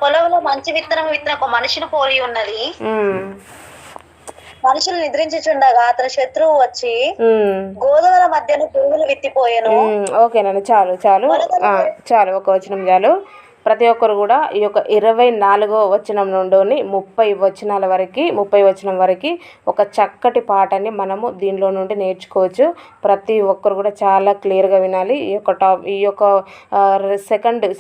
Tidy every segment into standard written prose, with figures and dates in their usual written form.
పొలంలో మంచి విత్తనం విత్తిన ఒక మనిషిని పోలి ఉన్నది. మనుషులు నిద్రించుచుండగా అతని శత్రువు వచ్చి గోధుమల మధ్యన పురుగులు విత్తిపోయాను. ఓకేనండి, చాలు చాలు చాలు, ఒక వచనం చాలు. ప్రతి ఒక్కరు కూడా ఈ యొక్క 24వ వచనం నుండి 30 వచనం వరకు ఒక చక్కటి పాఠాన్ని మనము దీనిలో నుండి నేర్చుకోవచ్చు. ప్రతి ఒక్కరు కూడా చాలా క్లియర్గా వినాలి. ఈ యొక్క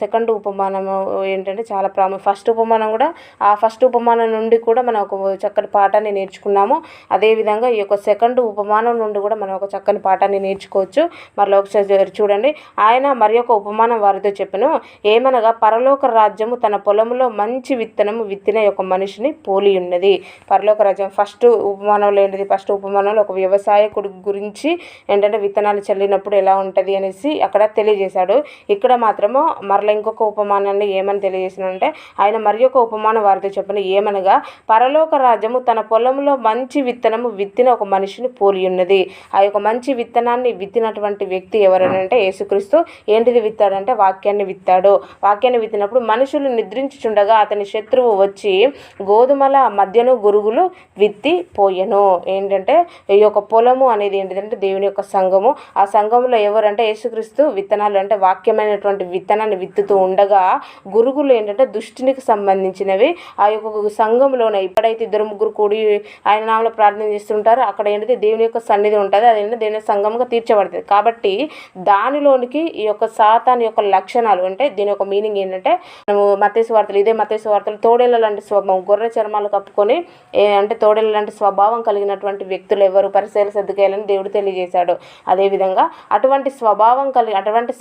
సెకండ్ ఉపమానము ఏంటంటే చాలా ఫస్ట్ ఉపమానం కూడా, ఆ ఫస్ట్ ఉపమానం నుండి కూడా మనం ఒక చక్కటి పాఠాన్ని నేర్చుకున్నాము. అదేవిధంగా ఈ యొక్క సెకండ్ ఉపమానం నుండి కూడా మనం ఒక చక్కని పాఠాన్ని నేర్చుకోవచ్చు. మరలా ఒకసారి చూడండి. ఆయన మరి ఒక ఉపమానం వారితో చెప్పెను, ఏమనగా పరలోక రాజ్యము తన పొలంలో మంచి విత్తనము విత్తిన ఒక మనిషిని పోలి ఉన్నది. పరలోక రాజ్యం ఫస్ట్ ఉపమానంలో ఏంటిది? ఫస్ట్ ఉపమానంలో ఒక వ్యవసాయకుడి గురించి ఏంటంటే విత్తనాలు చల్లినప్పుడు ఎలా ఉంటుంది అనేసి అక్కడ తెలియజేశాడు. ఇక్కడ మాత్రము మరలా ఇంకొక ఉపమానాన్ని ఏమని తెలియజేసినంటే, ఆయన మరి ఒక ఉపమానం వారితో చెప్పిన ఏమనగా పరలోక రాజ్యము తన పొలంలో మంచి విత్తనము విత్తిన ఒక మనిషిని పోలి ఉన్నది. ఆ యొక్క మంచి విత్తనాన్ని విత్తినటువంటి వ్యక్తి ఎవరనంటే యేసుక్రీస్తు. ఏంటిది విత్తాడంటే వాక్యాన్ని విత్తాడు. వాక్యాన్ని విత్తినప్పుడు మనుషులు నిద్రించుచుండగా అతని శత్రువు వచ్చి గోధుమల మధ్యను గురుగులు విత్తి పోయెను. ఏంటంటే ఈ యొక్క పొలము అనేది ఏంటిదంటే దేవుని యొక్క సంఘము. ఆ సంఘంలో ఎవరంటే యేసుక్రీస్తు విత్తనాలు అంటే వాక్యమైనటువంటి విత్తనాన్ని విత్తుతూ ఉండగా గురుగులు ఏంటంటే దుష్టునికి సంబంధించినవి. ఆ యొక్క సంఘంలోనే ఇప్పుడైతే 2-3 కూడి ఆయన నామలో ప్రార్థన చేస్తుంటారో అక్కడ ఏంటిది దేవుని యొక్క సన్నిధి ఉంటుంది. అదేంటంటే దేవుని సంఘంగా తీర్చబడుతుంది. కాబట్టి దానిలోనికి ఈ యొక్క సాతాను యొక్క లక్షణాలు అంటే దీని యొక్క మీనింగ్ ఏంటంటే, మనము మత్తయి సువార్తలు, ఇదే మత్తయి సువార్తలు తోడేళ్ళ లాంటి స్వభావం, గొర్రె చర్మాలు కప్పుకొని అంటే తోడేళ్ళ లాంటి స్వభావం కలిగినటువంటి వ్యక్తులు ఎవరు? పరిసయ్యులు, సద్దూకయ్యులని దేవుడు తెలియజేశాడు. అదేవిధంగా అటువంటి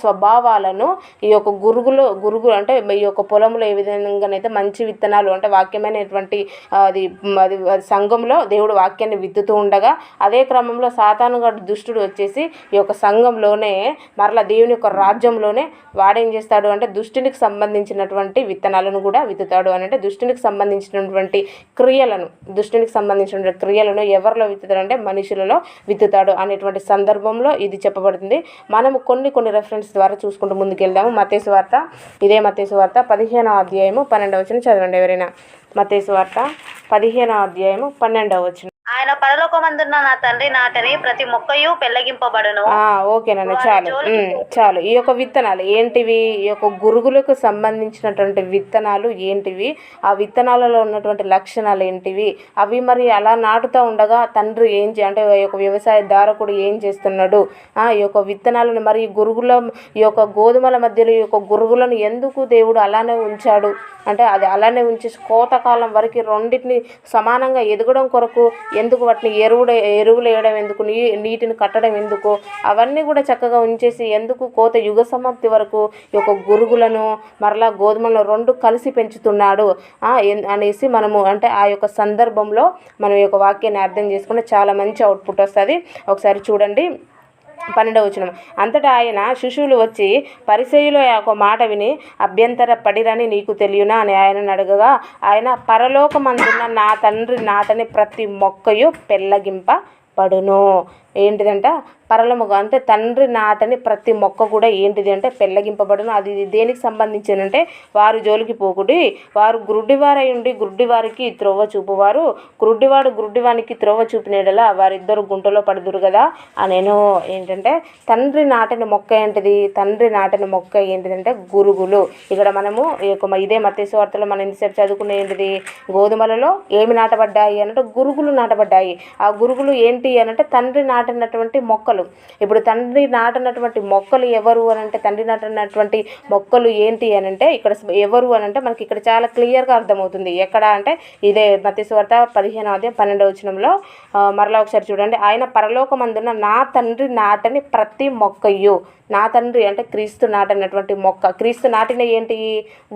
స్వభావాలను ఈ యొక్క గురుగు అంటే ఈ యొక్క పొలంలో ఏ విధంగానైతే మంచి విత్తనాలు అంటే వాక్యమైనటువంటి అది సంఘంలో దేవుడు వాక్యాన్ని విత్తుతూ ఉండగా అదే క్రమంలో సాతానుగాడు దుష్టుడు వచ్చేసి ఈ యొక్క సంఘంలోనే మరలా దేవుని యొక్క రాజ్యంలోనే వాడేం చేస్తాడు అంటే దుష్టునికి సంబంధించినటువంటి విత్తనాలను కూడా విత్తుతాడు. అని అంటే దుష్టునికి సంబంధించినటువంటి క్రియలను ఎవరిలో విత్తుతాడు అంటే మనుషులలో విత్తుతాడు అనేటువంటి సందర్భంలో ఇది చెప్పబడుతుంది. మనము కొన్ని రెఫరెన్స్ ద్వారా చూసుకుంటూ ముందుకెళ్దాము. మత్తయి సువార్త, ఇదే మత్తయి సువార్త 15వ అధ్యాయము 12వ వచనం చదవండి ఎవరైనా. మత్తయి సువార్త 15వ అధ్యాయము 12వ వచనం. ఆయన పరలోకమందున్న నా తండ్రి నాటని ప్రతి మొక్కయు పెళ్లగింపబడును. ఓకేనండి, చాలు. ఈ యొక్క విత్తనాలు ఏంటివి? ఈ యొక్క గురుగులకు సంబంధించినటువంటి విత్తనాలు ఏంటివి? ఆ విత్తనాలలో ఉన్నటువంటి లక్షణాలు ఏంటివి? అవి మరి అలా నాటుతూ ఉండగా తండ్రి అంటే ఈ యొక్క వ్యవసాయదారకుడు ఏం చేస్తున్నాడు? ఈ యొక్క విత్తనాలను మరి ఈ యొక్క గోధుమల మధ్యలో ఈ యొక్క గురుగులను ఎందుకు దేవుడు అలానే ఉంచాడు అంటే, అది అలానే ఉంచేసి కోతకాలం వరకు రెండింటిని సమానంగా ఎదగడం కొరకు ఎందుకు వాటిని ఎరువులు వేయడం ఎందుకు, నీటిని కట్టడం ఎందుకు, అవన్నీ కూడా చక్కగా ఉంచేసి ఎందుకు కోత యుగ సమాప్తి వరకు ఈ యొక్క గురుగులను మరలా గోధుమలను 2 కలిసి పెంచుతున్నాడు అనేసి మనము అంటే ఆ యొక్క సందర్భంలో మనం ఈ యొక్క వాక్యాన్ని అర్థం చేసుకుంటే చాలా మంచి అవుట్పుట్ వస్తుంది. ఒకసారి చూడండి 12వ వచనం. అంతటా ఆయన శిష్యులు వచ్చి పరిసయ్యుల ఒక మాట విని అభ్యంతర పడిరని నీకు తెలియనా అని ఆయనను అడగగా, ఆయన పరలోకమందున్న నా తండ్రి నాటని ప్రతి మొక్కయు పెళ్ళగింపబడును. ఏంటిదంట? పరలోకము అంటే తండ్రి నాటని ప్రతి మొక్క కూడా ఏంటిది అంటే పెళ్ళగింపబడును. అది దేనికి సంబంధించిందంటే వారు జోలికి పోకుడి, వారు గ్రుడ్డివారై ఉండి గ్రుడ్డివారికి త్రోవ చూపువారు, గ్రుడ్డివాడు గ్రుడ్డివానికి త్రోవ చూపినడలా వారిద్దరు గుంటలో పడుదురు కదా అనేను. ఏంటంటే తండ్రి నాటని మొక్క ఏంటిది? తండ్రి నాటని మొక్క ఏంటిదంటే గురుగులు. ఇక్కడ మనము ఇదే మత్తయి సువార్తలో మనం ఇంతసేపు చదువుకునే ఏంటిది? గోధుమలలో ఏమి నాటబడ్డాయి అనంటే గురుగులు నాటబడ్డాయి. ఆ గురుగులు ఏంటి అనంటే తండ్రి నాటినటువంటి మొక్కలు. ఇప్పుడు తండ్రి నాటినటువంటి మొక్కలు ఎవరు అనంటే, తండ్రి నాటినటువంటి మొక్కలు ఏంటి అనంటే ఇక్కడ ఎవరు అనంటే మనకి ఇక్కడ చాలా క్లియర్గా అర్థమవుతుంది. ఎక్కడ అంటే ఇదే మత్తయి సువార్త 15వ అధ్యాయం 12వ వచనంలో మరలా ఒకసారి చూడండి. ఆయన పరలోకమందున్న నా తండ్రి నాటని ప్రతి మొక్కయు, నా తండ్రి అంటే క్రీస్తు నాటినటువంటి మొక్క. క్రీస్తు నాటిన ఏంటి?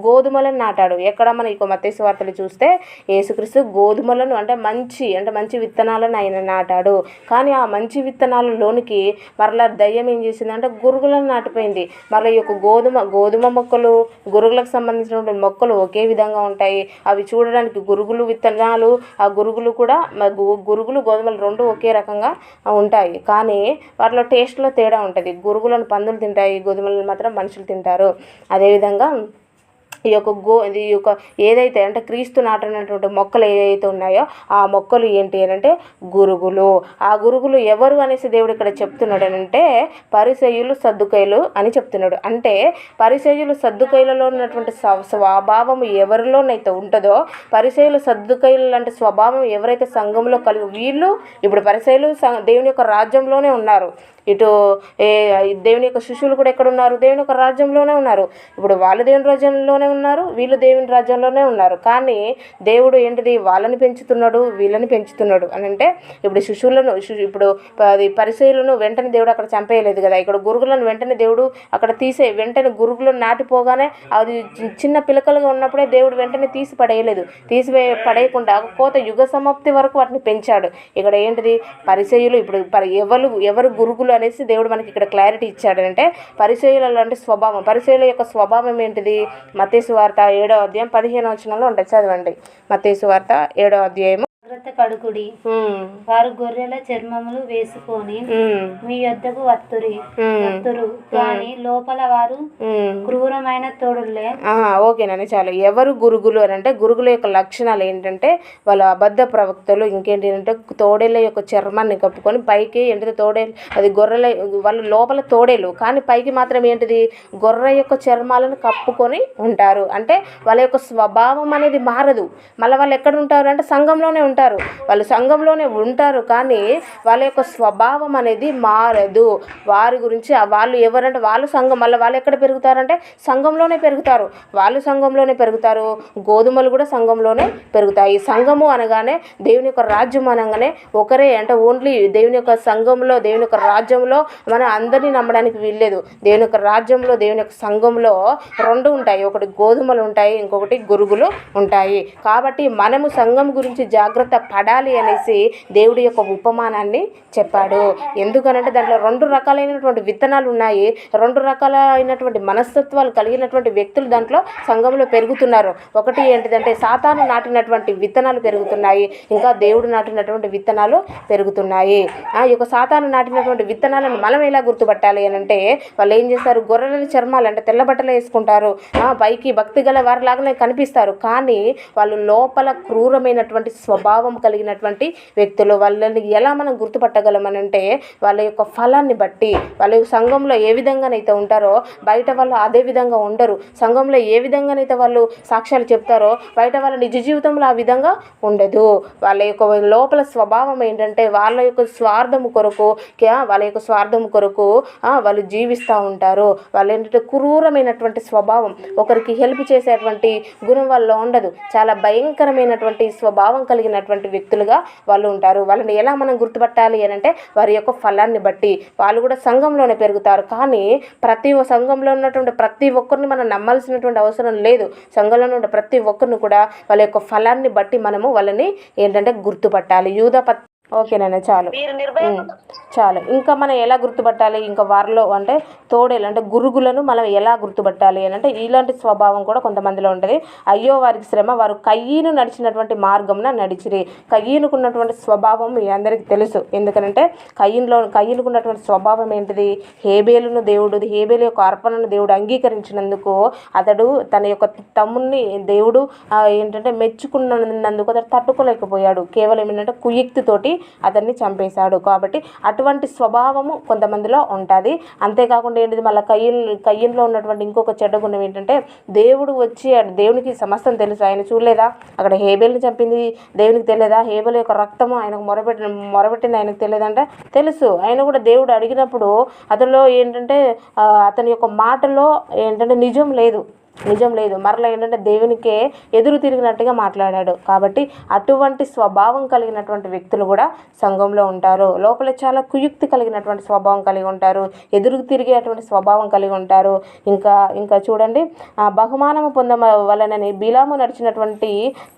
గోధుమలను నాటాడు. ఎక్కడ మన ఈ మత్తయి సువార్తలు చూస్తే యేసుక్రీస్తు గోధుమలను అంటే మంచి విత్తనాలను ఆయన నాటాడు. కానీ ఆ మంచి విత్తనాలలోనికి మరలా దయ్యం ఏం చేసిందంటే గురుగులను నాటిపోయింది. మరలా ఈ యొక్క గోధుమ మొక్కలు, గురుగులకు సంబంధించినటువంటి మొక్కలు ఒకే విధంగా ఉంటాయి. అవి చూడడానికి గురుగులు విత్తనాలు, ఆ గురుగులు కూడా గురుగులు గోధుమలు 2 ఒకే రకంగా ఉంటాయి. కానీ వాటిలో టేస్ట్లో తేడా ఉంటుంది. గురుగులను పందులు తింటాయి, గోధుమలను మాత్రం మనుషులు తింటారు. అదేవిధంగా ఈ యొక్క ఏదైతే అంటే క్రీస్తు నాటినటువంటి మొక్కలు ఏవైతే ఉన్నాయో ఆ మొక్కలు ఏంటి అని అంటే గురుగులు. ఆ గురుగులు ఎవరు అనేసి దేవుడు ఇక్కడ చెప్తున్నాడు అని అంటే పరిసయ్యులు సద్దుకయ్యులు అని చెప్తున్నాడు. అంటే పరిసయ్యులు సద్దుకయ్యులలో ఉన్నటువంటి స్వభావం ఎవరిలోనైతే ఉంటుందో, పరిసయ్యులు సద్దుకయ్యులు లాంటి స్వభావం ఎవరైతే సంఘంలో కలిగి, వీళ్ళు ఇప్పుడు పరిసయ్యులు దేవుని యొక్క రాజ్యంలోనే ఉన్నారు. ఇటు దేవుని యొక్క శిష్యులు కూడా ఎక్కడ ఉన్నారు? దేవుని యొక్క రాజ్యంలోనే ఉన్నారు. ఇప్పుడు వాళ్ళు దేవుని రాజ్యంలోనే ఉన్నారు, వీళ్ళు దేవుని రాజ్యంలోనే ఉన్నారు. కానీ దేవుడు ఏంటిది? వాళ్ళని పెంచుతున్నాడు, వీళ్ళని పెంచుతున్నాడు అని అంటే ఇప్పుడు శిష్యులను ఇప్పుడు అది పరిసయ్యులను వెంటనే దేవుడు అక్కడ చంపేయలేదు కదా. ఇక్కడ గురుగులను వెంటనే దేవుడు అక్కడ వెంటనే గురుగులను నాటిపోగానే అది చిన్న పిలకలుగా ఉన్నప్పుడే దేవుడు వెంటనే తీసి పడేయలేదు. పడేయకుండా కోత యుగ సమాప్తి వరకు వాటిని పెంచాడు. ఇక్కడ ఏంటిది? పరిసయ్యులు ఇప్పుడు ఎవరు గురుగులు అనేసి దేవుడు మనకి ఇక్కడ క్లారిటీ ఇచ్చాడంటే పరిసయ్యుల లాంటి స్వభావం. పరిసయ్యుల యొక్క స్వభావం ఏంటిది? మత్తయి సువార్త 7వ అధ్యాయం 15వ వచనంలో ఉంటుంది, చదవండి. మత్తయి సువార్త 7వ అధ్యాయం. జాగ్రత్త కడుకుడి, వారు గొర్రెల చర్మములు వేసుకొని మీ యొద్దకు వత్తురు కానీ లోపల వారు క్రూరమైన తోడులే. ఓకేనండి, చాలు. ఎవరు గురుగులు అని అంటే గురుగుల యొక్క లక్షణాలు ఏంటంటే వాళ్ళ అబద్ధ ప్రవక్తలు. ఇంకేంటి అంటే తోడేళ్ళ యొక్క చర్మాన్ని కప్పుకొని పైకి ఏంటిది తోడేలు, అది గొర్రెల, వాళ్ళు లోపల తోడేలు కానీ పైకి మాత్రం ఏంటిది గొర్రె యొక్క చర్మాలను కప్పుకొని ఉంటారు. అంటే వాళ్ళ యొక్క స్వభావం అనేది మారదు. మళ్ళీ వాళ్ళు ఎక్కడ ఉంటారు అంటే సంఘంలోనే ఉంటారు. వాళ్ళు సంఘంలోనే ఉంటారు కానీ వాళ్ళ యొక్క స్వభావం అనేది మారదు. వారి గురించి వాళ్ళు ఎవరంటే వాళ్ళు సంఘం, మళ్ళీ వాళ్ళు ఎక్కడ పెరుగుతారంటే సంఘంలోనే పెరుగుతారు. వాళ్ళు సంఘంలోనే పెరుగుతారు, గోధుమలు కూడా సంఘంలోనే పెరుగుతాయి. సంఘము అనగానే దేవుని యొక్క రాజ్యం అనగానే ఒకరే అంటే ఓన్లీ దేవుని యొక్క సంఘంలో, దేవుని యొక్క రాజ్యంలో మనం అందరినీ నమ్మడానికి వీల్లేదు. దేవుని యొక్క రాజ్యంలో, దేవుని యొక్క సంఘంలో రెండు ఉంటాయి. ఒకటి గోధుమలు ఉంటాయి, ఇంకొకటి గురుగులు ఉంటాయి. కాబట్టి మనము సంఘం గురించి జాగ్రత్త పడాలి అనేసి దేవుడి యొక్క ఉపమానాన్ని చెప్పాడు. ఎందుకనంటే దాంట్లో 2 రకాలైనటువంటి విత్తనాలు ఉన్నాయి. 2 రకాలైనటువంటి మనస్తత్వాలు కలిగినటువంటి వ్యక్తులు దాంట్లో సంఘంలో పెరుగుతున్నారు. ఒకటి ఏంటిదంటే సాతాను నాటినటువంటి విత్తనాలు పెరుగుతున్నాయి, ఇంకా దేవుడు నాటినటువంటి విత్తనాలు పెరుగుతున్నాయి. ఈ యొక్క సాతాను నాటినటువంటి విత్తనాలను మనం ఎలా గుర్తుపట్టాలి అని అంటే వాళ్ళు ఏం చేస్తారు? గొర్రెల చర్మాలు అంటే తెల్ల బట్టలు వేసుకుంటారు, పైకి భక్తి గల వారిలాగానే కనిపిస్తారు కానీ వాళ్ళు లోపల క్రూరమైనటువంటి స్వభావం కలిగినటువంటి వ్యక్తులు. వాళ్ళని ఎలా మనం గుర్తుపట్టగలమనంటే వాళ్ళ యొక్క ఫలాన్ని బట్టి. వాళ్ళ సంఘంలో ఏ విధంగానైతే ఉంటారో బయట వాళ్ళు అదే విధంగా ఉండరు. సంఘంలో ఏ విధంగానైతే వాళ్ళు సాక్ష్యాలు చెప్తారో బయట వాళ్ళ నిజ జీవితంలో ఆ విధంగా ఉండదు. వాళ్ళ యొక్క లోపల స్వభావం ఏంటంటే వాళ్ళ యొక్క స్వార్థము కొరకు వాళ్ళు జీవిస్తూ ఉంటారు. వాళ్ళు ఏంటంటే క్రూరమైనటువంటి స్వభావం, ఒకరికి హెల్ప్ చేసేటువంటి గుణం వాళ్ళలో ఉండదు. చాలా భయంకరమైనటువంటి స్వభావం కలిగినటువంటి వ్యక్తులుగా వాళ్ళు ఉంటారు. వాళ్ళని ఎలా మనం గుర్తుపట్టాలి అని అంటే వారి యొక్క ఫలాన్ని బట్టి. వాళ్ళు కూడా సంఘంలోనే పెరుగుతారు కానీ సంఘంలో ఉన్నటువంటి ప్రతి ఒక్కరిని మనం నమ్మాల్సినటువంటి అవసరం లేదు. సంఘంలో ఉన్న ప్రతి ఒక్కరిని కూడా వాళ్ళ యొక్క ఫలాన్ని బట్టి మనము వాళ్ళని ఏంటంటే గుర్తుపట్టాలి. ఓకేనండి, చాలు. ఇంకా మనం ఎలా గుర్తుపట్టాలి? ఇంకా వారిలో అంటే తోడేలు అంటే గురుగులను మనం ఎలా గుర్తుపట్టాలి అని అంటే ఇలాంటి స్వభావం కూడా కొంతమందిలో ఉంటుంది. అయ్యో వారికి శ్రమ, వారు కయ్యను నడిచినటువంటి మార్గంన నడిచిరి. కయ్యనుకున్నటువంటి స్వభావం మీ అందరికీ తెలుసు. ఎందుకంటే కయ్యనుకున్నటువంటి స్వభావం ఏంటిది? హేబేలు యొక్క అర్పణను దేవుడు అంగీకరించినందుకు అతడు తన యొక్క తమ్ముడిని దేవుడు ఏంటంటే మెచ్చుకున్నందుకు అతడు తట్టుకోలేకపోయాడు. కేవలం ఏంటంటే కుయుక్తితోటి అతన్ని చంపేశాడు. కాబట్టి అటువంటి స్వభావము కొంతమందిలో ఉంటుంది. అంతేకాకుండా ఏంటిది మళ్ళీ కయ్యన్లో ఉన్నటువంటి ఇంకొక చెడ్డ గుణం ఏంటంటే దేవుడు వచ్చి దేవునికి సమస్తం తెలుసు. ఆయన చూడలేదా అక్కడ హేబేల్ని చంపింది? దేవునికి తెలియదా? హేబేల్ యొక్క రక్తము ఆయనకు మొరబెట్టింది ఆయనకు తెలియదంటే తెలుసు. ఆయన కూడా దేవుడు అడిగినప్పుడు అతనిలో ఏంటంటే అతని యొక్క మాటలో ఏంటంటే నిజం లేదు. మరలా ఏంటంటే దేవునికే ఎదురు తిరిగినట్టుగా మాట్లాడాడు. కాబట్టి అటువంటి స్వభావం కలిగినటువంటి వ్యక్తులు కూడా సంఘంలో ఉంటారు. లోపల చాలా కుయుక్తి కలిగినటువంటి స్వభావం కలిగి ఉంటారు, ఎదురు తిరిగేటువంటి స్వభావం కలిగి ఉంటారు. ఇంకా చూడండి, బహుమానము పొందవలనని బిలాము నడిచినటువంటి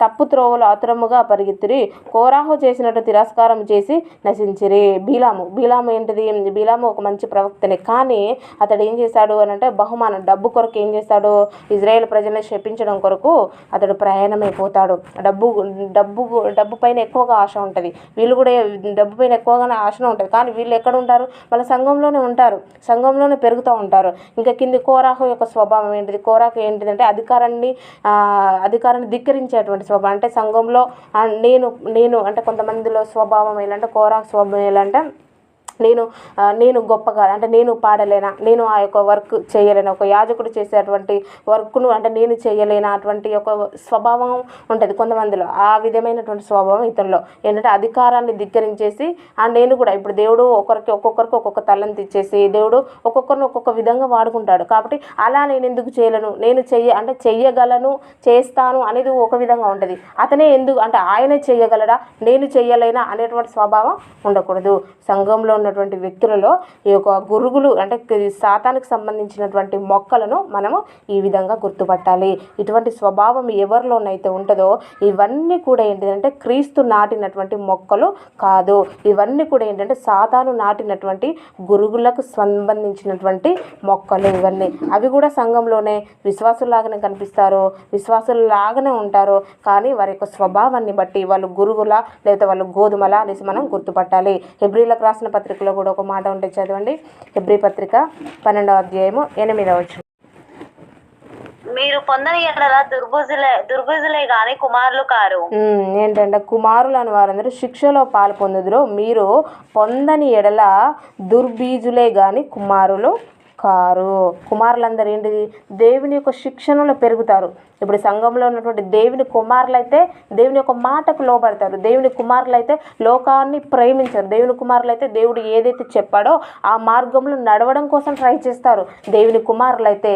తప్పు త్రోవలు ఆతురముగా పరిగెత్తిరి. కోరాహు చేసినట్టు తిరస్కారం చేసి నశించిరి. బిలాము ఏంటిది? బిలాము ఒక మంచి ప్రవక్తనే కానీ అతడు ఏం చేశాడు అని అంటే బహుమానం డబ్బు కొరకు ఏం చేశాడు? ఇజ్రాయేల్ ప్రజల్ని శపించడం కొరకు అతడు ప్రయాణమైపోతాడు. డబ్బు పైన ఎక్కువగా ఆశ ఉంటుంది. వీళ్ళు కూడా డబ్బు పైన ఎక్కువగానే ఆశనే ఉంటుంది. కానీ వీళ్ళు ఎక్కడ ఉంటారు? వాళ్ళ సంఘంలోనే ఉంటారు, సంఘంలోనే పెరుగుతూ ఉంటారు. ఇంకా కింది కోరాహు యొక్క స్వభావం ఏంటిది? కోరాహు ఏంటిదంటే అధికారాన్ని ధిక్కరించేటువంటి స్వభావం. అంటే సంఘంలో నేను అంటే కొంతమందిలో స్వభావం ఏంటంటే కోరాహు స్వభావం ఏంటంటే నేను గొప్పగా అంటే నేను పాడలేనా, నేను ఆ యొక్క వర్క్ చేయలేనా, ఒక యాజకుడు చేసేటువంటి వర్క్ను అంటే నేను చేయలేనా అటువంటి ఒక స్వభావం ఉంటుంది కొంతమందిలో. ఆ విధమైనటువంటి స్వభావం ఇతనిలో ఏంటంటే అధికారాన్ని ధిక్కరించేసి నేను కూడా ఇప్పుడు దేవుడు ఒక్కొక్కరికి ఒక్కొక్క తలంతి ఇచ్చేసి దేవుడు ఒక్కొక్కరిని ఒక్కొక్క విధంగా వాడుకుంటాడు. కాబట్టి అలా నేను ఎందుకు చేయలేను, నేను చెయ్యగలను, చేస్తాను అనేది ఒక విధంగా ఉంటుంది. అతనే ఎందుకు అంటే ఆయనే చేయగలడా, నేను చెయ్యలేనా అనేటువంటి స్వభావం ఉండకూడదు. సంఘంలో ఉన్నటువంటి వ్యక్తులలో ఈ యొక్క గురుగులు అంటే సాతానికి సంబంధించినటువంటి మొక్కలను మనము ఈ విధంగా గుర్తుపట్టాలి. ఇటువంటి స్వభావం ఎవరిలోనైతే ఉంటుందో ఇవన్నీ కూడా ఏంటిదంటే క్రీస్తు నాటినటువంటి మొక్కలు కాదు. ఇవన్నీ కూడా ఏంటంటే సాతాను నాటినటువంటి గురుగులకు సంబంధించినటువంటి మొక్కలు. ఇవన్నీ అవి కూడా సంఘంలోనే విశ్వాసులాగానే కనిపిస్తారు, విశ్వాసులాగానే ఉంటారు. కానీ వారి యొక్క స్వభావాన్ని బట్టి వాళ్ళు గురుగుల లేదా వాళ్ళు గోధుమల అనేసి మనం గుర్తుపట్టాలి. హెబ్రీలకు రాసిన పత్రికలో కూడా ఒక మాట ఉంటే చదవండి. హెబ్రీ పత్రిక 12వ అధ్యాయము 8వ వచనం. మీరు పొందని ఎడల దుర్బుజులే గాని కుమారులు కారు. ఏంటంటే కుమారులు అని వారందరూ శిక్షలో పాలు పొందుదురు, మీరు పొందని ఎడల దుర్బీజులే గాని కుమారులు కారు. కుమారులందరూ ఏంటిది? దేవుని యొక్క శిక్షణలో పెరుగుతారు. ఇప్పుడు సంఘంలో ఉన్నటువంటి దేవుని కుమారులైతే దేవుని యొక్క మాటకు లోబడతారు. దేవుని కుమారులైతే లోకాన్ని ప్రేమించారు. దేవుని కుమారులైతే దేవుడు ఏదైతే చెప్పాడో ఆ మార్గంలో నడవడం కోసం ట్రై చేస్తారు. దేవుని కుమారులైతే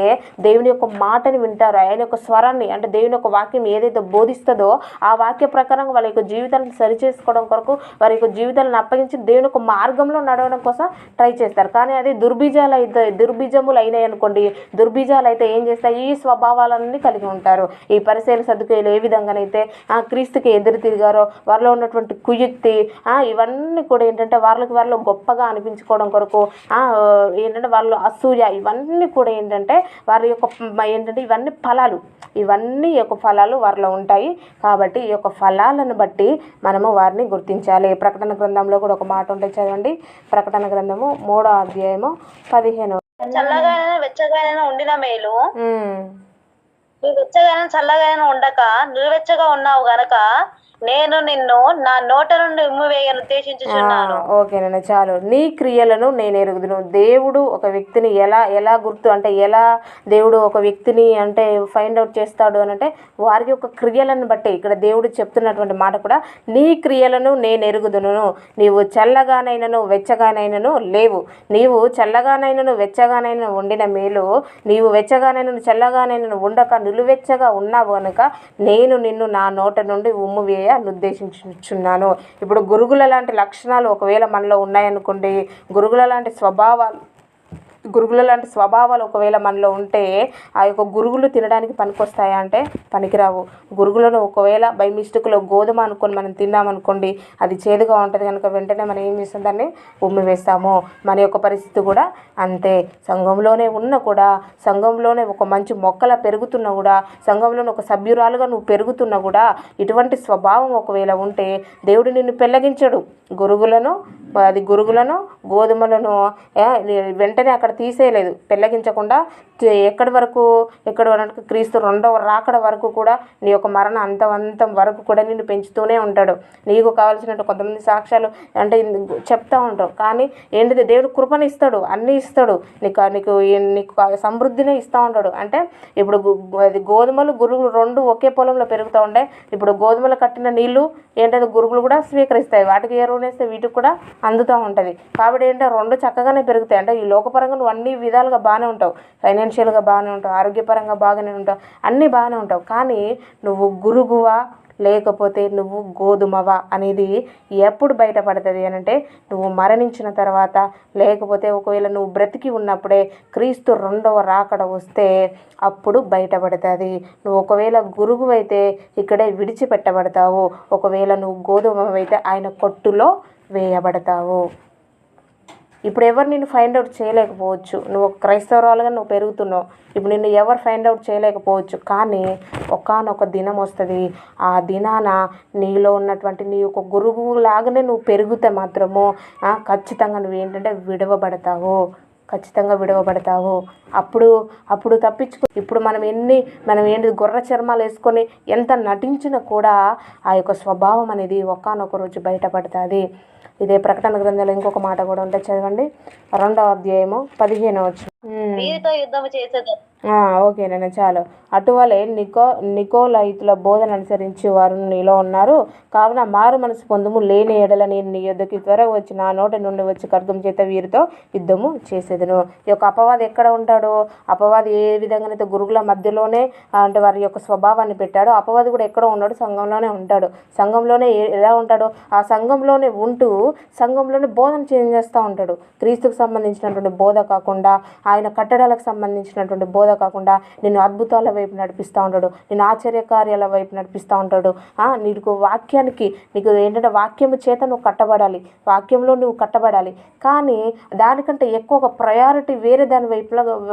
దేవుని యొక్క మాటని వింటారు. ఆయన యొక్క స్వరాన్ని అంటే దేవుని యొక్క వాక్యం ఏదైతే బోధిస్తుందో ఆ వాక్య ప్రకారం వాళ్ళ యొక్క జీవితాలను సరిచేసుకోవడం కొరకు వారి యొక్క జీవితాలను అప్పగించి దేవుని యొక్క మార్గంలో నడవడం కోసం ట్రై చేస్తారు. కానీ అది దుర్బీజములు అయినాయి అనుకోండి, దుర్బీజాలు అయితే ఏం చేస్తాయి? ఈ స్వభావాలన్నీ కలిగి ఉంటారు. ఈ పరిసయ్యుల సద్దుకయ్యులు ఏ విధంగానైతే క్రీస్తుకి ఎదురు తిరిగారో వారిలో ఉన్నటువంటి కుయుక్తి ఇవన్నీ కూడా ఏంటంటే వారిలో గొప్పగా అనిపించుకోవడం కొరకు ఏంటంటే వాళ్ళు అసూయ ఇవన్నీ కూడా ఏంటంటే వారి యొక్క ఏంటంటే ఇవన్నీ యొక్క ఫలాలు వారిలో ఉంటాయి. కాబట్టి ఈ యొక్క ఫలాలను బట్టి మనము వారిని గుర్తించాలి. ప్రకటన గ్రంథంలో కూడా ఒక మాట ఉంటే చదవండి. ప్రకటన గ్రంథము 3వ అధ్యాయము 15వ. చల్లగానైనా వెచ్చగానైనా ఉండిన మేలు, నువ్వు వెచ్చగానే చల్లగానే ఉండక నువ్వెచ్చగా ఉన్నావు గనక నేను నిన్ను నా నోట నుండి ఉమ్మివేయను ఉద్దేశించుచున్నాను. ఓకేనండి, చాలు. నీ క్రియలను నేను ఎరుగుదును. దేవుడు ఒక వ్యక్తిని ఎలా గుర్తు అంటే ఎలా దేవుడు ఒక వ్యక్తిని అంటే ఫైండ్ అవుట్ చేస్తాడు అని అంటే వారికి ఒక క్రియలను బట్టి ఇక్కడ దేవుడు చెప్తున్నటువంటి మాట కూడా నీ క్రియలను నేను ఎరుగుదును. నీవు చల్లగానైనను వెచ్చగానైనను లేవు. నీవు చల్లగానైనను వెచ్చగానైనా ఉండిన మేలు, నీవు వెచ్చగానైనను చల్లగానైనను ఉండక నిలువెచ్చగా ఉన్నావు కనుక నేను నిన్ను నా నోట నుండి ఉమ్మివేయ ఉద్దేశించుచున్నాను. ఇప్పుడు గురుగుల లాంటి లక్షణాలు ఒకవేళ మనలో ఉన్నాయనుకోండి, గురుగుల లాంటి స్వభావాలు ఒకవేళ మనలో ఉంటే ఆ యొక్క గురుగులు తినడానికి పనికొస్తాయా అంటే పనికిరావు. గురుగులను ఒకవేళ బై మిస్టేక్లో గోధుమ అనుకొని మనం తిన్నామనుకోండి, అది చేదుగా ఉంటుంది కనుక వెంటనే మనం ఏం చేస్తాం? దాన్ని ఉమ్మివేస్తాము. మన యొక్క పరిస్థితి కూడా అంతే. సంఘంలోనే సంఘంలోనే ఒక మంచి మొక్కలా పెరుగుతున్నా కూడా, సంఘంలోనే ఒక సభ్యురాలుగా నువ్వు పెరుగుతున్నా కూడా ఇటువంటి స్వభావం ఒకవేళ ఉంటే దేవుడు నిన్ను పెళ్ళగించడు. గురుగులను గోధుమలను వెంటనే అక్కడ తీసేయలేదు, పెళ్ళగించకుండా ఎక్కడి వరకు క్రీస్తు 2వ రాకడ వరకు కూడా నీ యొక్క మరణ అంతం వరకు కూడా నిన్ను పెంచుతూనే ఉంటాడు. నీకు కావాల్సినట్టు కొంతమంది సాక్ష్యాలు అంటే చెప్తూ ఉంటారు. కానీ ఏంటిది? దేవుడు కృపను ఇస్తాడు, అన్నీ ఇస్తాడు, నీకు సమృద్ధినే ఇస్తూ ఉంటాడు. అంటే ఇప్పుడు అది గోధుమలు గురుగులు 2 ఒకే పొలంలో పెరుగుతూ ఉంటాయి. ఇప్పుడు గోధుమలు కట్టిన నీళ్లు ఏంటంటే గురుగులు కూడా స్వీకరిస్తాయి. వాటికి ఎరువునేస్తే వీటికి కూడా అందుతూ ఉంటుంది. కాబట్టి ఏంటంటే 2 చక్కగానే పెరుగుతాయి. అంటే ఈ లోకపరంగా నువ్వు అన్ని విధాలుగా బాగానే ఉంటావు, ఫైనాన్షియల్గా బాగానే ఉంటావు, ఆరోగ్యపరంగా బాగానే ఉంటావు, అన్నీ బాగానే ఉంటావు. కానీ నువ్వు గురుగువా లేకపోతే నువ్వు గోధుమవా అనేది ఎప్పుడు బయటపడుతుంది అని అంటే నువ్వు మరణించిన తర్వాత, లేకపోతే ఒకవేళ నువ్వు బ్రతికి ఉన్నప్పుడే క్రీస్తు 2వ రాకడ వస్తే అప్పుడు బయటపడుతుంది. నువ్వు ఒకవేళ గురువు అయితే ఇక్కడే విడిచిపెట్టబడతావు, ఒకవేళ నువ్వు గోధుమవైతే ఆయన కొట్టులో వేయబడతావు. ఇప్పుడు ఎవరు నిన్ను ఫైండ్ అవుట్ చేయలేకపోవచ్చు. నువ్వు ఒక క్రైస్తవురాలుగా నువ్వు పెరుగుతున్నావు. ఇప్పుడు నిన్ను ఎవరు ఫైండ్ అవుట్ చేయలేకపోవచ్చు. కానీ ఒకానొక దినం వస్తుంది. ఆ దినాన నీలో ఉన్నటువంటి నీ యొక్క గురువు లాగానే నువ్వు పెరిగితే మాత్రము ఖచ్చితంగా నువ్వేంటంటే విడవబడతావు. ఖచ్చితంగా విడవబడతావు. అప్పుడు ఇప్పుడు మనం ఏంటి గొర్రె చర్మాలు వేసుకొని ఎంత నటించినా కూడా ఆ యొక్క స్వభావం అనేది ఒకానొక రోజు బయటపడుతుంది. ఇదే ప్రకటన గ్రంథంలో ఇంకొక మాట కూడా ఉంటే చదవండి. 2వ అధ్యాయము 15వ వచనం. వీరితో యుద్ధం చేసేది. ఓకేనండి, చాలు. అటువలే నికోలయితుల బోధన అనుసరించి వారు నీలో ఉన్నారు. కావున మారు మనసు పొందుము, లేని ఎడల నేను నీ యొద్దకు త్వరగా వచ్చి నా నోటి నుండి వచ్చి ఖడ్గం చేత వీరితో యుద్ధము చేసేదను. ఈ యొక్క అపవాది ఎక్కడ ఉంటాడు? అపవాది ఏ విధంగానైతే గురువుల మధ్యలోనే అంటే వారి యొక్క స్వభావాన్ని పెట్టాడో, అపవాది కూడా ఎక్కడో ఉన్నాడు, సంఘంలోనే ఉంటాడు. సంఘంలోనే ఎలా ఉంటాడో ఆ సంఘంలోనే ఉంటూ సంఘంలోనే బోధన చేస్తూ ఉంటాడు. క్రీస్తుకు సంబంధించినటువంటి బోధ కాకుండా, ఆయన కట్టడాలకు సంబంధించినటువంటి బోధ కాకుండా నిన్ను అద్భుతాల వైపు నడిపిస్తూ ఉంటాడు. నిన్ను ఆశ్చర్యకార్యాల వైపు నడిపిస్తూ ఉంటాడు. నీకు నీకు ఏంటంటే వాక్యము చేత నువ్వు కట్టబడాలి, వాక్యంలో నువ్వు కట్టబడాలి. కానీ దానికంటే ఎక్కువగా ప్రయారిటీ వేరే దాని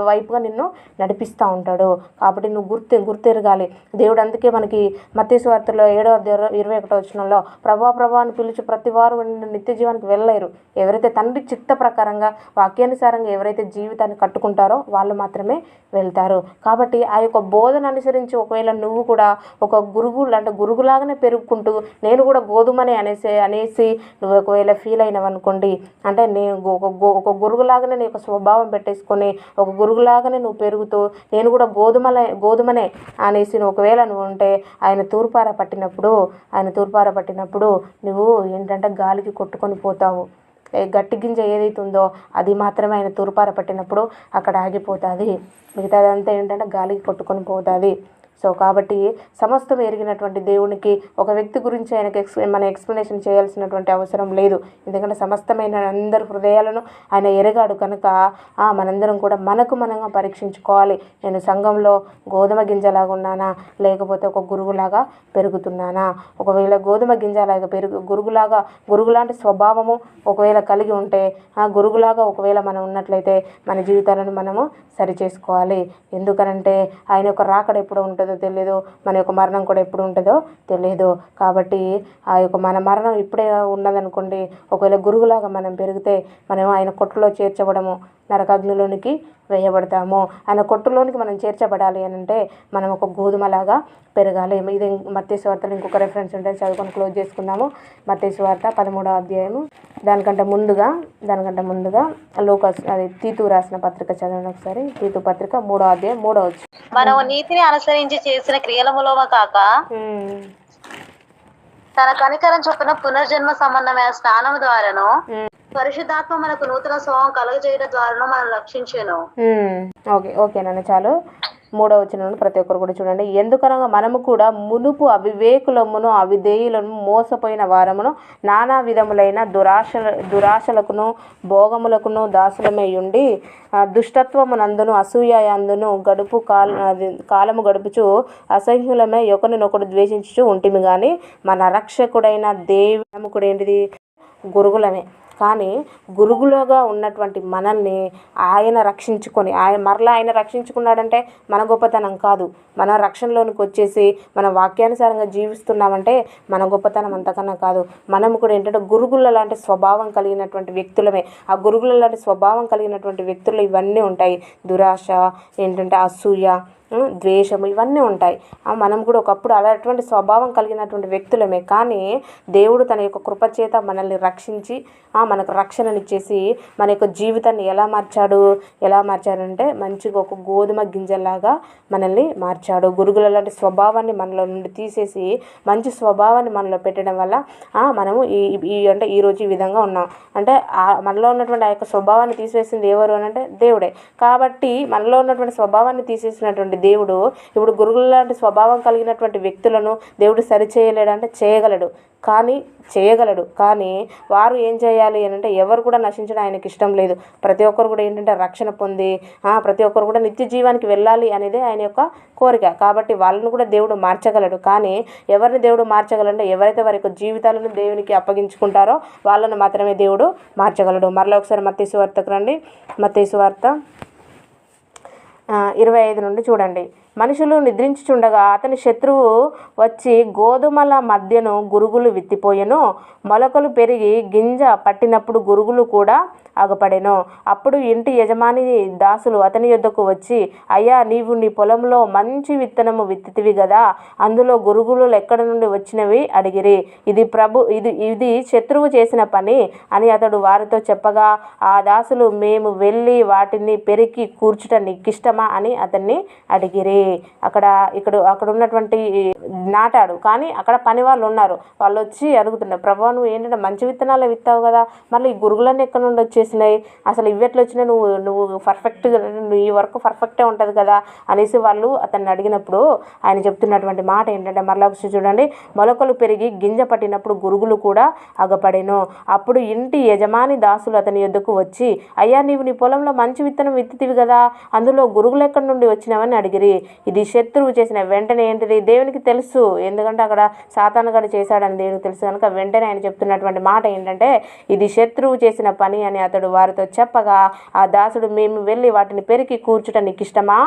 వైపుగా నిన్ను నడిపిస్తూ ఉంటాడు. కాబట్టి నువ్వు గుర్తెరగాలి. దేవుడు అందుకే మనకి మత్తయి సువార్తలో 7:21 వచనంలో ప్రభా అని పిలిచి ప్రతి వారు నిత్య జీవానికి వెళ్ళలేరు. ఎవరైతే తండ్రి చిత్త ప్రకారంగా వాక్యానుసారంగా ఎవరైతే జీవితాన్ని కట్టుకుంటారో వాళ్ళు మాత్రమే వెళ్తారు. కాబట్టి ఆ యొక్క బోధన అనుసరించి ఒకవేళ నువ్వు కూడా ఒక గురుగులాగానే పెరుగుకుంటూ నేను కూడా గోధుమనే అనేసి నువ్వు ఒకవేళ ఫీల్ అయినావు అనుకోండి, అంటే నేను ఒక గురుగులాగానే నీ యొక్క స్వభావం పెట్టేసుకొని ఒక గురుగులాగానే నువ్వు పెరుగుతూ నేను కూడా గోధుమనే అనేసి ఒకవేళ నువ్వు ఉంటే ఆయన తూర్పార పట్టినప్పుడు నువ్వు ఏంటంటే గాలికి కొట్టుకొని పోతావు. గట్టి గింజ ఏదైతే ఉందో అది మాత్రమే ఆయన తూర్పార పట్టినప్పుడు అక్కడ ఆగిపోతుంది. మిగతాదంతా ఏంటంటే గాలికి కొట్టుకొని పోతుంది. సో కాబట్టి సమస్తం ఎరిగినటువంటి దేవునికి ఒక వ్యక్తి గురించి ఆయనకి మన ఎక్స్ప్లెనేషన్ చేయాల్సినటువంటి అవసరం లేదు. ఎందుకంటే సమస్తమైన అందరి హృదయాలను ఆయన ఎరగాడు కనుక మనందరం కూడా మనంగా పరీక్షించుకోవాలి. నేను సంఘంలో గోధుమ గింజలాగా ఉన్నానా, లేకపోతే ఒక గురుగులాగా పెరుగుతున్నానా? ఒకవేళ గోధుమ గింజలాగా గురుగులాంటి స్వభావము ఒకవేళ కలిగి ఉంటే గురుగులాగా ఒకవేళ మనం ఉన్నట్లయితే మన జీవితాలను మనము సరి చేసుకోవాలి. ఎందుకనంటే ఆయన యొక్క రాకడ ఎప్పుడు ఉంటుందో తెలియదు, మన యొక్క మరణం కూడా ఎప్పుడు ఉంటుందో తెలియదు. కాబట్టి ఆ యొక్క మన మరణం ఇప్పుడే ఉన్నదనుకోండి, ఒకవేళ గురుగులాగా మనం పెరిగితే మనం ఆయన కొట్టులో చేర్చబడము, నరకాగ్నిలోనికి వేయబడతాము. ఆయన కొట్టులోనికి మనం చేర్చబడాలి అని అంటే మనం ఒక గోధుమలాగా పెరగాలి. ఇది మత్తయి సువార్తలో ఇంకొక రెఫరెన్స్ ఉంటే చదువుకొని క్లోజ్ చేసుకుందాము. మత్తయి సువార్త 13వ అధ్యాయము. దానికంటే ముందుగా తీతు రాసిన పత్రిక చదవండి ఒకసారి. తీతు పత్రిక 3వ అధ్యాయం 3వ వచనం. మనము నీతిని అనుసరించి చేసిన క్రియలములోమ కాక తన కనికరం చొప్పున పునర్జన్మ సంబంధమైన స్నానం ద్వారాను పరిశుద్ధాత్మ మనకు నూతన స్వభావం కలుగజేయడం ద్వారాను మనం రక్షించాను. ఓకేనండి, చాలు. 3వ వచనం ప్రతి ఒక్కరు కూడా చూడండి. ఎందుకనగా మనము కూడా మునుపు అవివేకులమును అవిధేయులను మోసపోయిన వారమును నానా విధములైన దురాశలకును భోగములకును దాసులమై ఉండి దుష్టత్వమునందును అసూయందును కాలము గడుపుచు అసహ్యులమై ఒకరినొకడు ద్వేషించుచు ఉంటిమి. కానీ మన రక్షకుడైన దేవుడు ఏంటిది? గురుగులమే. కానీ గురుగులుగా ఉన్నటువంటి మనల్ని ఆయన రక్షించుకొని ఆయన రక్షించుకున్నాడంటే మన గొప్పతనం కాదు. మన రక్షణలోనికి వచ్చేసి మన వాక్యానుసారంగా జీవిస్తున్నామంటే మన గొప్పతనం అంతకన్నా కాదు. మనం కూడా ఏంటంటే గురుగుల లాంటి స్వభావం కలిగినటువంటి వ్యక్తులమే. ఆ గురుగుల లాంటి స్వభావం కలిగినటువంటి వ్యక్తులు ఇవన్నీ ఉంటాయి. దురాశ, ఏంటంటే అసూయ, ద్వేషము, ఇవన్నీ ఉంటాయి. మనం కూడా ఒకప్పుడు అలాంటి స్వభావం కలిగినటువంటి వ్యక్తులమే. కానీ దేవుడు తన యొక్క కృపచేత మనల్ని రక్షించి మనకు రక్షణనిచ్చేసి మన యొక్క జీవితాన్ని ఎలా మార్చాడంటే మంచిగా ఒక గోధుమ గింజలాగా మనల్ని మార్చాడు. గురుగుల లాంటి స్వభావాన్ని మనలో నుండి తీసేసి మంచి స్వభావాన్ని మనలో పెట్టడం వల్ల మనము అంటే ఈరోజు ఈ విధంగా ఉన్నాం. అంటే మనలో ఉన్నటువంటి ఆ యొక్క స్వభావాన్ని తీసివేసింది ఎవరు అని అంటే దేవుడే. కాబట్టి మనలో ఉన్నటువంటి స్వభావాన్ని తీసేసినటువంటి దేవుడు ఇప్పుడు గురుగుల లాంటి స్వభావం కలిగినటువంటి వ్యక్తులను దేవుడు సరిచేయలేడంటే చేయగలడు, కానీ వారు ఏం చేయాలి అని అంటే ఎవరు కూడా నశించడం ఆయనకి ఇష్టం లేదు. ప్రతి ఒక్కరు కూడా ఏంటంటే రక్షణ పొంది ప్రతి ఒక్కరు కూడా నిత్య జీవానికి వెళ్ళాలి అనేది ఆయన యొక్క కోరిక. కాబట్టి వాళ్ళని కూడా దేవుడు మార్చగలడు. కానీ ఎవరిని దేవుడు మార్చగలంటే ఎవరైతే వారి యొక్క జీవితాలను దేవునికి అప్పగించుకుంటారో వాళ్ళను మాత్రమే దేవుడు మార్చగలడు. మరలా ఒకసారి మత్తయి సువార్తకు రండి. మత్తయి సువార్త 25 నుండి చూడండి. మనుషులు నిద్రించుచుండగా అతని శత్రువు వచ్చి గోధుమల మధ్యను గురుగులు విత్తిపోయెను. మొలకలు పెరిగి గింజ పట్టినప్పుడు గురుగులు కూడా ఆగపడెను. అప్పుడు ఇంటి యజమాని దాసులు అతని యొద్దకు వచ్చి, అయ్యా, నీవు నీ పొలంలో మంచి విత్తనము విత్తితివి గదా, అందులో గురుగులు ఎక్కడ నుండి వచ్చినవి అడిగిరి. ఇది శత్రువు చేసిన పని అని అతడు వారితో చెప్పగా, ఆ దాసులు, మేము వెళ్ళి వాటిని పెరికి కూర్చుట నీకిష్టమా అని అతన్ని అడిగిరి. అక్కడ ఉన్నటువంటి నాటాడు, కానీ అక్కడ పని వాళ్ళు ఉన్నారు. వాళ్ళు వచ్చి అడుగుతున్నారు, ప్రభా నువ్వు ఏంటంటే మంచి విత్తనాలు విత్తావు కదా, మళ్ళీ ఈ గురుగులన్నీ ఎక్కడ నుండి వచ్చేసినాయి, అసలు ఇవెట్లు వచ్చినాయి, నువ్వు పర్ఫెక్ట్గా ఈ వర్క్ పర్ఫెక్టే ఉంటుంది కదా అనేసి వాళ్ళు అతన్ని అడిగినప్పుడు ఆయన చెప్తున్నటువంటి మాట ఏంటంటే, మరలా ఒకసారి చూడండి, మొలకలు పెరిగి గింజ పట్టినప్పుడు గురుగులు కూడా ఆగపడెను. అప్పుడు ఇంటి యజమాని దాసులు అతని యొద్దకు వచ్చి, అయ్యా, నీవు నీ పొలంలో మంచి విత్తనం విత్తితివి కదా, అందులో గురుగులు ఎక్కడి నుండి వచ్చినావని అడిగిరి. ఇది శత్రువు చేసిన వెంటనే ఏంటిది దేవునికి తెలుసు, ఎందుకంటే అక్కడ సాతాను గడు చేశాడని దేవునికి తెలుసు కనుక వెంటనే ఆయన చెప్తున్నటువంటి మాట ఏంటంటే, ఇది శత్రువు చేసిన పని అని అతడు వారితో చెప్పగా, ఆ దాసుడు, మేము వెళ్ళి వాటిని పెరికి కూర్చుట నీకు ఇష్టమా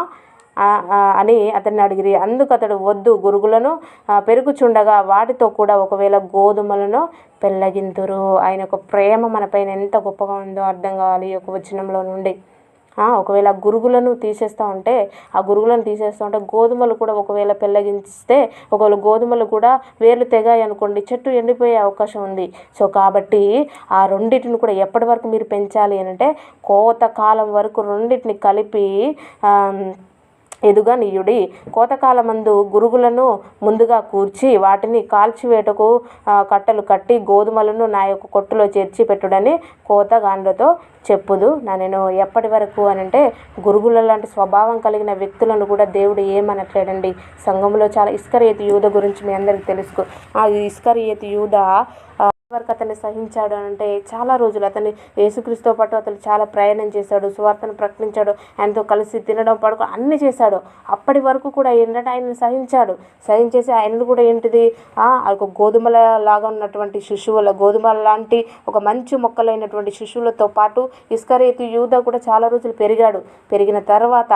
అని అతన్ని అడిగిరి. అందుకు అతడు, వద్దు, గురుగులను పెరుగుచుండగా వాటితో కూడా ఒకవేళ గోధుమలను పెళ్ళగింతురు. ఆయన యొక్క ప్రేమ మన పైన ఎంత గొప్పగా ఉందో అర్థం కావాలి ఈ యొక్క వచనంలో నుండి. ఒకవేళ గురుగులను తీసేస్తూ ఉంటే గోధుమలు కూడా ఒకవేళ పెళ్ళగించిస్తే ఒకవేళ గోధుమలు కూడా వేర్లు తెగాయి అనుకోండి, చెట్టు ఎండిపోయే అవకాశం ఉంది. సో కాబట్టి ఆ రెండింటిని కూడా ఎప్పటి వరకు మీరు పెంచాలి అని అంటే కోత కాలం వరకు రెండింటిని కలిపి ఎదుగా నీయుడి. కోతకాలమందు గురుగులను ముందుగా కూర్చి వాటిని కాల్చివేటకు కట్టలు కట్టి గోధుమలను నా యొక్క కొట్టులో చేర్చి పెట్టుడని కోతగాండ్రతో చెప్పుదు. నేను ఎప్పటి వరకు అని అంటే గురుగుల లాంటి స్వభావం కలిగిన వ్యక్తులను కూడా దేవుడు ఏమనట్లేడండి. సంఘంలో చాలా ఇస్కరియోతు యూద గురించి మీ అందరికీ తెలుసు. ఆ ఇస్కరియోతు యూద వరకు అతన్ని సహించాడు అంటే చాలా రోజులు అతన్ని యేసుక్రీస్తుతో పాటు అతను చాలా ప్రయాణం చేశాడు, సువార్తను ప్రకటించాడు, ఆయనతో కలిసి తినడం పడుకో అన్నీ చేశాడు. అప్పటి వరకు కూడా ఏంటంటే ఆయనను సహించేసి ఆయనను కూడా ఏంటిది ఒక గోధుమల లాగా ఉన్నటువంటి గోధుమల లాంటి ఒక మంచి మొక్కలైనటువంటి శిశువులతో పాటు ఇస్కరియోతు యూద కూడా చాలా రోజులు పెరిగిన తర్వాత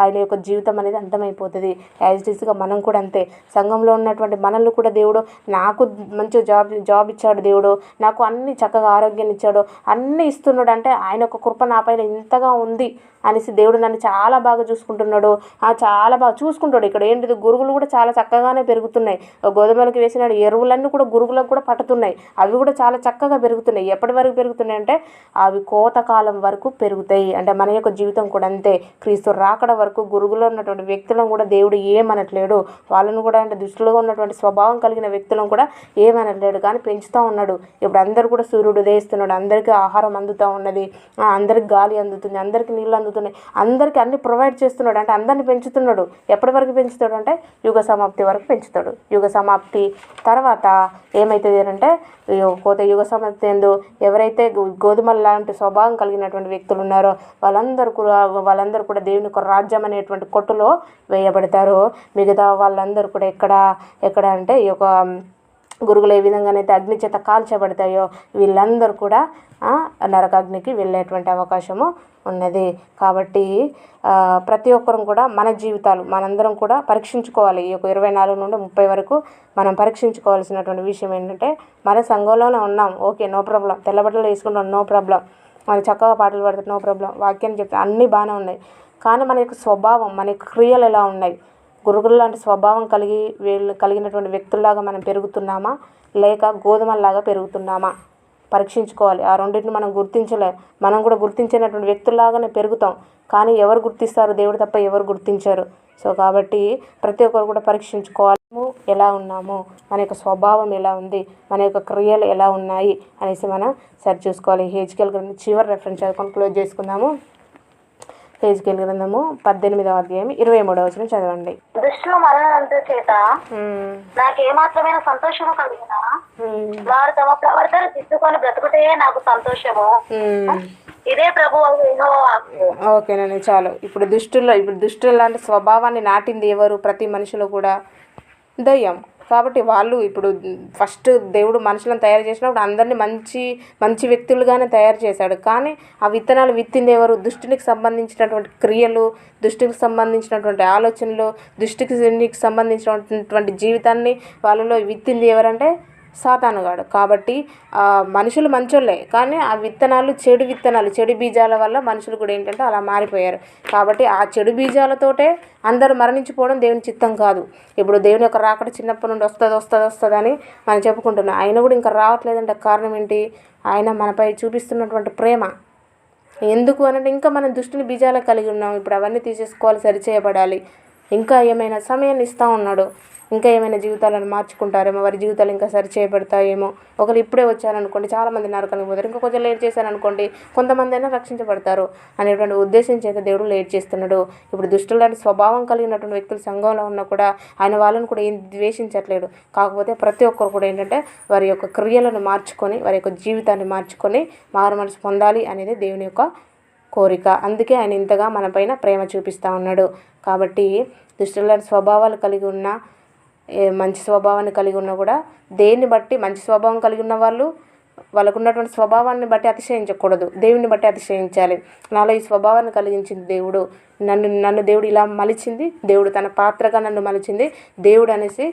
ఆయన యొక్క జీవితం అనేది అంతమైపోతుంది. యాజ్ ఇట్ ఈస్గా మనం కూడా అంతే. సంఘంలో ఉన్నటువంటి మనల్ని కూడా దేవుడు నాకు మంచి జాబ్ ఇచ్చాడు, దేవుడు నాకు అన్ని చక్కగా ఆరోగ్యాన్ని ఇచ్చాడు, అన్నీ ఇస్తున్నాడు అంటే ఆయన యొక్క కృప నా పైన ఇంతగా ఉంది అనేసి దేవుడు నన్ను చాలా బాగా చూసుకుంటున్నాడు, చాలా బాగా చూసుకుంటాడు. ఇక్కడ ఏంటిది గురుగులు కూడా చాలా చక్కగానే పెరుగుతున్నాయి. గోధుమలకు వేసిన ఎరువులన్నీ కూడా గురుగులకు కూడా పట్టుతున్నాయి, అవి కూడా చాలా చక్కగా పెరుగుతున్నాయి. ఎప్పటి వరకు పెరుగుతున్నాయి అంటే అవి కోతకాలం వరకు పెరుగుతాయి. అంటే మన యొక్క జీవితం కూడా అంతే. క్రీస్తు రాకడ వరకు గురుగులో ఉన్నటువంటి వ్యక్తులను కూడా దేవుడు ఏమనట్లేడు. వాళ్ళను కూడా అంటే దుష్టులుగా ఉన్నటువంటి స్వభావం కలిగిన వ్యక్తులను కూడా ఏమనట్లేడు, కానీ పెంచుతూ ఉన్నాడు. ఇప్పుడు అందరూ కూడా సూర్యుడు ఉదయిస్తున్నాడు, అందరికీ ఆహారం అందుతూ ఉన్నది, అందరికి గాలి అందుతుంది, అందరికీ నీళ్ళు అందుతున్నాయి, అందరికీ అన్ని ప్రొవైడ్ చేస్తున్నాడు. అంటే అందరిని పెంచుతున్నాడు. ఎప్పటి వరకు పెంచుతాడు అంటే యుగ సమాప్తి వరకు పెంచుతాడు. యుగ సమాప్తి తర్వాత ఏమవుతుంది అంటే యుగ సమాప్తి ఎందు ఎవరైతే గోధుమల లాంటి స్వభావం కలిగినటువంటి వ్యక్తులు ఉన్నారో వాళ్ళందరూ కూడా దేవుని యొక్క రాజ్యం అనేటువంటి కొట్టులో వేయబడతారు. మిగతా వాళ్ళందరూ కూడా ఎక్కడ అంటే ఈ యొక్క గురుగులు ఏ విధంగానైతే అగ్ని చేత కాల్చబడతాయో వీళ్ళందరూ కూడా నరకాగ్నికి వెళ్ళేటువంటి అవకాశము ఉన్నది. కాబట్టి ప్రతి ఒక్కరం కూడా మన జీవితాలు మనందరం కూడా పరీక్షించుకోవాలి. ఈ యొక్క 24 నుండి 30 వరకు మనం పరీక్షించుకోవాల్సినటువంటి విషయం ఏంటంటే మన సంఘంలోనే ఉన్నాం, ఓకే, నో ప్రాబ్లం, తెల్లబట్టలు వేసుకుంటాం, నో ప్రాబ్లం, మనం చక్కగా పాటలు పాడతాం, నో ప్రాబ్లం, వాక్యాన్ని చెప్తాం, అన్నీ బాగానే ఉన్నాయి. కానీ మన యొక్క స్వభావం, మన యొక్క క్రియలు ఎలా ఉన్నాయి? గురుగుల లాంటి స్వభావం కలిగినటువంటి వ్యక్తుల్లాగా మనం పెరుగుతున్నామా లేక గోధుమల్లాగా పెరుగుతున్నామా పరీక్షించుకోవాలి. ఆ రెండింటిని మనం గుర్తించలేం. మనం కూడా గుర్తించినటువంటి వ్యక్తుల్లాగానే పెరుగుతాం, కానీ ఎవరు గుర్తిస్తారు? దేవుడు తప్ప ఎవరు గుర్తించారు. సో కాబట్టి ప్రతి ఒక్కరు కూడా పరీక్షించుకోవాలి, ఎలా ఉన్నాము, మన యొక్క స్వభావం ఎలా ఉంది, మన యొక్క క్రియలు ఎలా ఉన్నాయి అనేసి మనం సరి చూసుకోవాలి. హెచ్కేల్ చివరి రెఫరెన్స్ చదువుకొని క్లోజ్ చేసుకుందాము. హెజ్కేలు గ్రంథము 18వ అధ్యాయం 23వ వచనం చదవండి. దుష్టుల మరణంత చేత నాకేమాత్రమైన సంతోషము కలిగిన వారు తమ ప్రవర్తన తిట్టుకొని బ్రతుకుటే నాకు సంతోషము. ఇదే ప్రభు ఓకేనండి, చాలు. ఇప్పుడు దుష్టుల లాంటి స్వభావాన్ని నాటింది ఎవరు? ప్రతి మనిషిలో కూడా దయ్యం. కాబట్టి వాళ్ళు ఇప్పుడు ఫస్ట్ దేవుడు మనుషులను తయారు చేసినప్పుడు అందరినీ మంచి వ్యక్తులుగానే తయారు చేశాడు. కానీ ఆ విత్తనాలు విత్తింది ఎవరు? దుష్టునికి సంబంధించినటువంటి క్రియలు, దుష్టికి సంబంధించినటువంటి ఆలోచనలు, దుష్టికి సంబంధించినటువంటి జీవితాన్ని వాళ్ళలో విత్తింది ఎవరంటే సాతానుగాడు. కాబట్టి మనుషులు మంచోళ్ళే, కానీ ఆ విత్తనాలు చెడు బీజాల వల్ల మనుషులు కూడా ఏంటంటే అలా మారిపోయారు. కాబట్టి ఆ చెడు బీజాలతోటే అందరూ మరణించిపోవడం దేవుని చిత్తం కాదు. ఇప్పుడు దేవుని యొక్క రాకడ చిన్నప్పటి నుండి వస్తుందని మనం చెప్పుకుంటున్నాం. ఆయన కూడా ఇంకా రావట్లేదంటే కారణం ఏంటి? ఆయన మనపై చూపిస్తున్నటువంటి ప్రేమ. ఎందుకు అనంటే ఇంకా మనం దుష్టుని బీజాలు కలిగి ఉన్నాం. ఇప్పుడు అవన్నీ తీసేసుకోవాలి, సరిచేయబడాలి. ఇంకా ఏమైనా సమయాన్ని ఇస్తూ ఉన్నాడు. ఇంకా ఏమైనా జీవితాలను మార్చుకుంటారేమో, వారి జీవితాలు ఇంకా సరి చేయబడతాయేమో. ఒకరు ఇప్పుడే వచ్చారనుకోండి, చాలామంది నరకానికి పోతారు. ఇంకా కొంచెం లేట్ చేశారనుకోండి, కొంతమంది అయినా రక్షించబడతారు అనేటువంటి ఉద్దేశం చేత దేవుడు లేట్ చేస్తున్నాడు. ఇప్పుడు దుష్టులాంటి స్వభావం కలిగినటువంటి వ్యక్తులు సంఘంలో ఉన్నా కూడా ఆయన వాళ్ళని కూడా ఏం ద్వేషించట్లేడు. కాకపోతే ప్రతి ఒక్కరు కూడా ఏంటంటే వారి యొక్క క్రియలను మార్చుకొని, వారి యొక్క జీవితాన్ని మార్చుకొని మారు మనసు పొందాలి అనేది దేవుని యొక్క కోరిక. అందుకే ఆయన ఇంతగా మనపైన ప్రేమ చూపిస్తూ ఉన్నాడు. కాబట్టి దుష్టులాంటి స్వభావాలు కలిగి ఉన్న, మంచి స్వభావాన్ని కలిగి ఉన్నా కూడా దేన్ని బట్టి, మంచి స్వభావం కలిగి ఉన్న వాళ్ళకు ఉన్నటువంటి స్వభావాన్ని బట్టి అతిశయించకూడదు, దేవుని బట్టి అతిశయించాలి. నాలో ఈ స్వభావాన్ని కలిగించింది దేవుడు, నన్ను దేవుడు ఇలా మలిచింది, దేవుడు తన పాత్రగా నన్ను మలిచింది దేవుడు అనేసి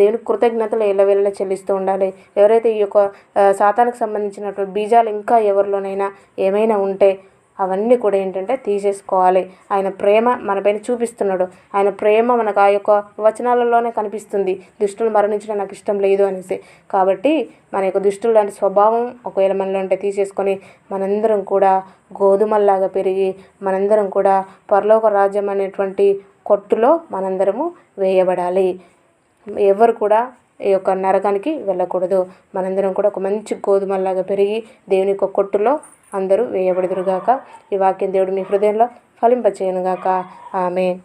దేవునికి కృతజ్ఞతలు ఎల్లవేళలా చెల్లిస్తూ ఉండాలి. ఎవరైతే ఈ యొక్క సాతానికి సంబంధించినటువంటి బీజాలు ఇంకా ఎవరిలోనైనా ఏమైనా ఉంటే అవన్నీ కూడా ఏంటంటే తీసేసుకోవాలి. ఆయన ప్రేమ మనపైన చూపిస్తున్నాడు. ఆయన ప్రేమ మనకు ఆ యొక్క వచనాలలోనే కనిపిస్తుంది. దుష్టులు మరణించడం నాకు ఇష్టం లేదు అనేసి. కాబట్టి మన యొక్క దుష్టులు లాంటి స్వభావం ఒకవేళ మనలో ఉంటే తీసేసుకొని మనందరం కూడా గోధుమల్లాగా పెరిగి మనందరం కూడా పరలోక రాజ్యం అనేటువంటి కొట్టులో మనందరము వేయబడాలి. ఎవరు కూడా ఈ యొక్క నరకానికి వెళ్ళకూడదు. మనందరం కూడా ఒక మంచి గోధుమల్లాగా పెరిగి దేవుని యొక్క కొట్టులో అందరూ వేయబడుదురుగాక. ఈ వాక్యం దేవుడు మీ హృదయంలో ఫలింపచేయనుగాక. ఆమేన్.